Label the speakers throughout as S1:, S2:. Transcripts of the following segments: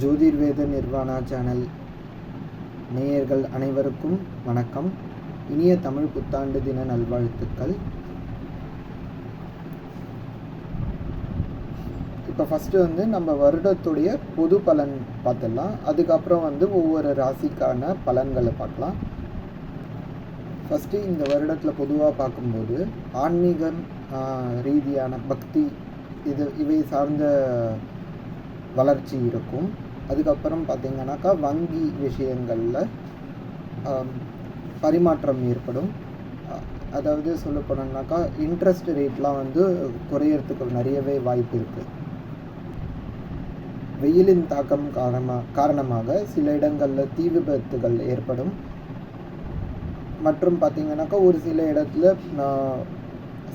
S1: ஜோதிர்வேத nirvana channel நேயர்கள் அனைவருக்கும் வணக்கம். இனிய தமிழ் புத்தாண்டு தின நல்வாழ்த்துக்கள். இப்போ ஃபஸ்ட்டு நம்ம வருடத்துடைய பொது பலன் பார்த்துடலாம். அதுக்கப்புறம் ஒவ்வொரு ராசிக்கான பலன்களை பார்க்கலாம். ஃபஸ்ட்டு இந்த வருடத்தில் பொதுவாக பார்க்கும்போது ஆன்மீகம் ரீதியான பக்தி இவை சார்ந்த வளர்ச்சி இருக்கும். அதுக்கப்புறம் பார்த்திங்கனாக்கா வங்கி விஷயங்களில் பரிமாற்றம் ஏற்படும். அதாவது சொல்ல போனோம்னாக்கா இன்ட்ரெஸ்ட் ரேட்லாம் குறையறதுக்கு நிறையவே வாய்ப்பு இருக்குது. வெயிலின் தாக்கம் காரணமாக சில இடங்களில் தீ விபத்துகள் ஏற்படும். மற்றும் பார்த்திங்கனாக்கா ஒரு சில இடத்துல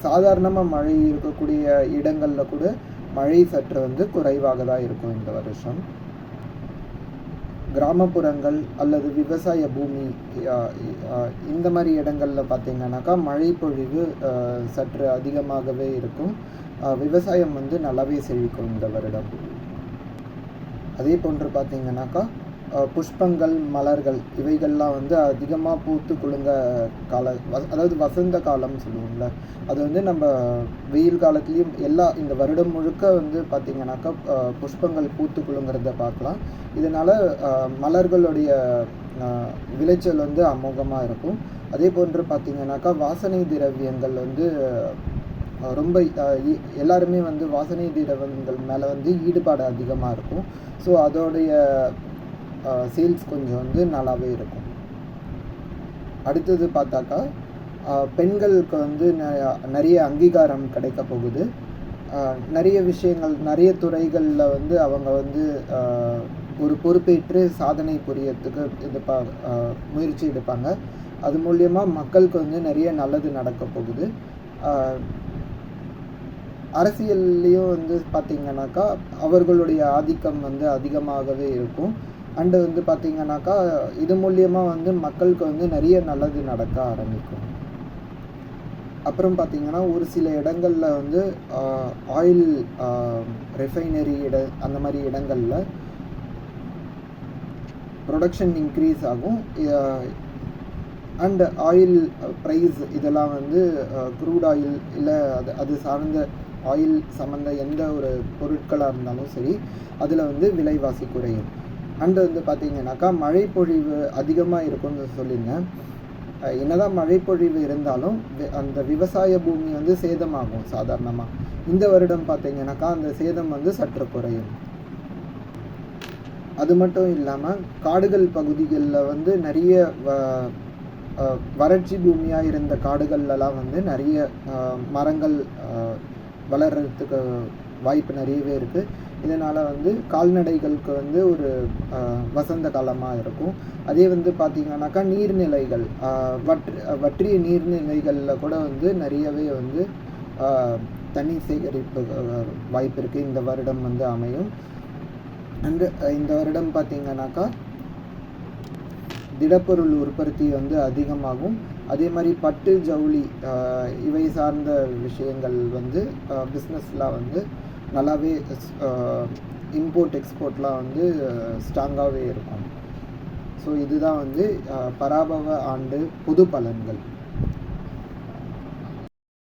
S1: சாதாரணமாக மழை இருக்கக்கூடிய இடங்களில் கூட மழை சற்று குறைவாக தான் இருக்கும் இந்த வருஷம். கிராமப்புறங்கள் அல்லது விவசாய பூமி இந்த மாதிரி இடங்களில் பார்த்திங்கனாக்கா மழை பொழிவு சற்று அதிகமாகவே இருக்கும். விவசாயம் நல்லாவே செழிக்கும் இந்த வருடம். அதே போன்று பார்த்திங்கனாக்கா புஷ்பங்கள், மலர்கள் இவைகள்லாம் அதிகமாக பூத்து குலுங்க அதாவது வசந்த காலம் சொல்லுவோம்ல, அது நம்ம வெயில் காலத்துலேயும் இந்த வருடம் முழுக்க பார்த்திங்கனாக்கா புஷ்பங்கள் பூத்து குலுங்கிறத பார்க்கலாம். இதனால் மலர்களுடைய விளைச்சல் அமோகமாக இருக்கும். அதே போன்று பார்த்திங்கனாக்கா வாசனை திரவியங்கள் ரொம்ப எல்லாருமே வாசனை திரவியங்கள் மேலே ஈடுபாடு அதிகமாக இருக்கும். ஸோ அதோடைய சேல்ஸ் கொஞ்சம் நல்லாவே இருக்கும். அடுத்தது பார்த்தாக்கா பெண்களுக்கு நிறைய அங்கீகாரம் கிடைக்க போகுது. நிறைய விஷயங்கள், நிறைய துறைகளில் அவங்க ஒரு பொறுப்பேற்று சாதனை புரியறதுக்கு முயற்சி எடுப்பாங்க. அது மூலியமாக மக்களுக்கு நிறைய நல்லது நடக்க போகுது. அரசியல்லையும் பார்த்திங்கனாக்கா அவர்களுடைய ஆதிக்கம் அதிகமாகவே இருக்கும். அண்டு பார்த்திங்கனாக்கா இது மூலியமாக மக்களுக்கு நிறைய நல்லது நடக்க ஆரம்பிக்கும். அப்புறம் பார்த்திங்கன்னா ஒரு சில இடங்களில் ஆயில் ரெஃபைனரி அந்த மாதிரி இடங்களில் ப்ரொடக்ஷன் இன்க்ரீஸ் ஆகும். அண்ட் ஆயில் ப்ரைஸ் இதெல்லாம் க்ரூட் ஆயில் இல்லை அது சார்ந்த ஆயில் சம்மந்த எந்த ஒரு பொருட்களாக இருந்தாலும் சரி அதில் விலைவாசி குறையும். அண்டு பார்த்திங்கனாக்கா மழை பொழிவு அதிகமாக இருக்கும்னு சொல்லியிருந்தேன். என்னதான் மழை பொழிவு இருந்தாலும் அந்த விவசாய பூமி சேதமாகும் சாதாரணமாக. இந்த வருடம் பார்த்திங்கனாக்கா அந்த சேதம் சற்று குறையும். அது மட்டும் இல்லாமல் காடுகள் பகுதிகளில் நிறைய வறட்சி பூமியாக இருந்த காடுகள்லாம் நிறைய மரங்கள் வளர்கிறதுக்கு வாய்ப்பு நிறையவே இருக்குது. இதனால் கால்நடைகளுக்கு ஒரு வசந்த காலமாக இருக்கும். அதே பார்த்திங்கனாக்கா நீர்நிலைகள் வற்றிய நீர்நிலைகளில் கூட நிறையவே தண்ணி சேகரிப்பு வாய்ப்பு இருக்குது. இந்த வருடம் அமையும். அண்டு இந்த வருடம் பார்த்திங்கனாக்கா திடப்பொருள் உற்பத்தி அதிகமாகும். அதே மாதிரி பட்டு, ஜவுளி இவை சார்ந்த விஷயங்கள் பிஸ்னஸ்லாம் நல்லாவே இம்போர்ட் எக்ஸ்போர்ட்லாம் ஸ்ட்ராங்காகவே இருக்கும். ஸோ இதுதான் பராபவ ஆண்டு பொது பலன்கள்.